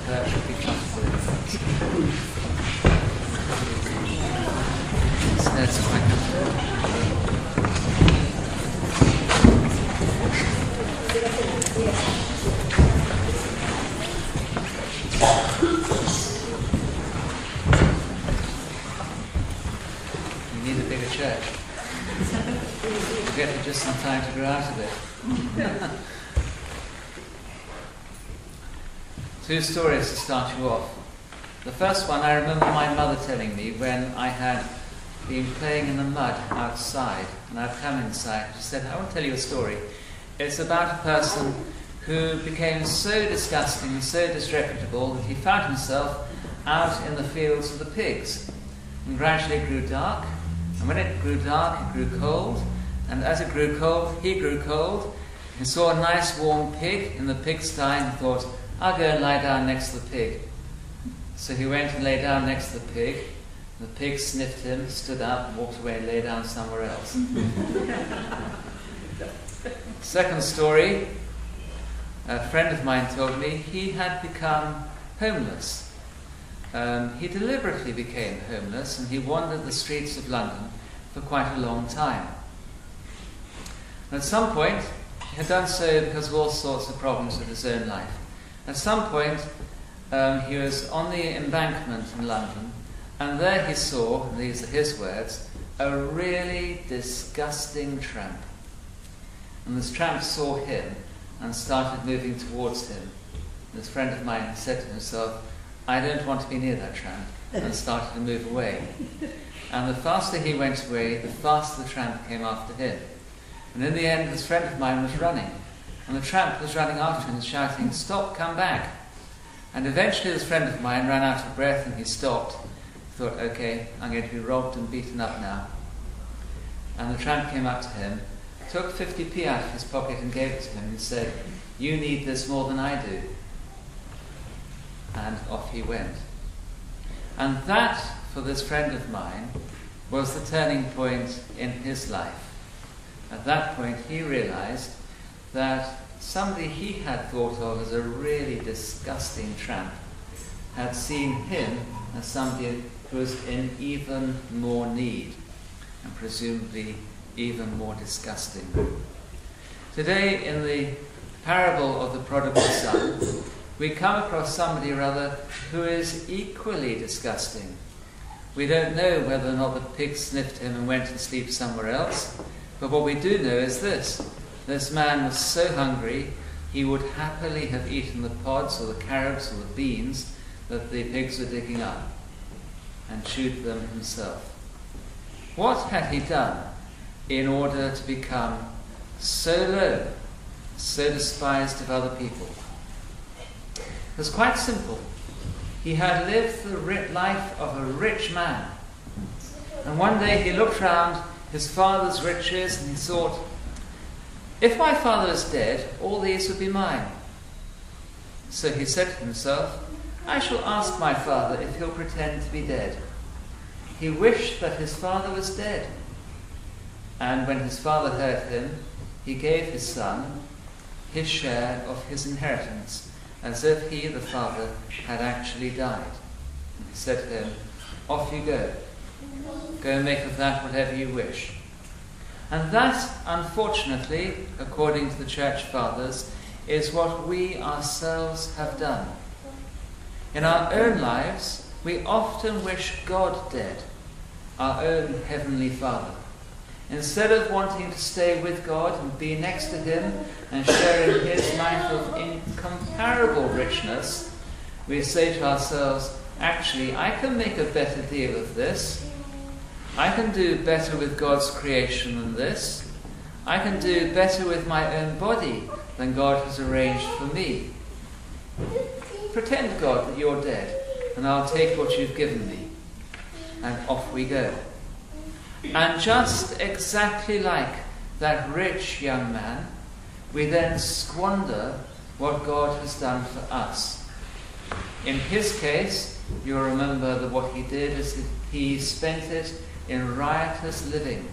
perch would be comfortable. That's quite comfortable. You need a bigger church. You get just some time to grow out of it. Two stories to start you off. The first one I remember my mother telling me when I had been playing in the mud outside and I'd come inside. She said, I want to tell you a story. It's about a person who became so disgusting and so disreputable that he found himself out in the fields of the pigs. And gradually it grew dark, and when it grew dark it grew cold, and as it grew cold he grew cold. He saw a nice warm pig in the pigsty and thought, I'll go and lie down next to the pig. So he went and lay down next to the pig. The pig sniffed him, stood up, walked away and lay down somewhere else. Second story, a friend of mine told me he had become homeless. He deliberately became homeless and he wandered the streets of London for quite a long time. At some point, he had done so because of all sorts of problems with his own life. At some point, he was on the embankment in London, and there he saw, and these are his words, a really disgusting tramp. And this tramp saw him and started moving towards him. This friend of mine said to himself, I don't want to be near that tramp, and started to move away. And the faster he went away, the faster the tramp came after him. And in the end, this friend of mine was running, and the tramp was running after him, shouting, stop, come back. And eventually this friend of mine ran out of breath and he stopped. He thought, okay, I'm going to be robbed and beaten up now. And the tramp came up to him, took 50p out of his pocket and gave it to him and said, you need this more than I do. And off he went. And that, for this friend of mine, was the turning point in his life. At that point he realized that somebody he had thought of as a really disgusting tramp had seen him as somebody who was in even more need, and presumably even more disgusting. Today, in the parable of the prodigal son, we come across somebody or other who is equally disgusting. We don't know whether or not the pig sniffed him and went to sleep somewhere else, but what we do know is this. This man was so hungry, he would happily have eaten the pods or the carrots or the beans that the pigs were digging up and chewed them himself. What had he done in order to become so low, so despised of other people? It was quite simple. He had lived the life of a rich man. And one day he looked round his father's riches and he thought, if my father is dead, all these would be mine. So he said to himself, I shall ask my father if he'll pretend to be dead. He wished that his father was dead. And when his father heard him, he gave his son his share of his inheritance, as if he, the father, had actually died. And he said to him, off you go. Go and make of that whatever you wish. And that, unfortunately, according to the church fathers, is what we ourselves have done. In our own lives, we often wish God dead, our own Heavenly Father. Instead of wanting to stay with God and be next to Him and sharing His life of incomparable richness, we say to ourselves, actually, I can make a better deal of this. I can do better with God's creation than this. I can do better with my own body than God has arranged for me. Pretend, God, that you're dead, and I'll take what you've given me. And off we go. And just exactly like that rich young man, we then squander what God has done for us. In his case, you'll remember that what he did is he spent it in riotous living.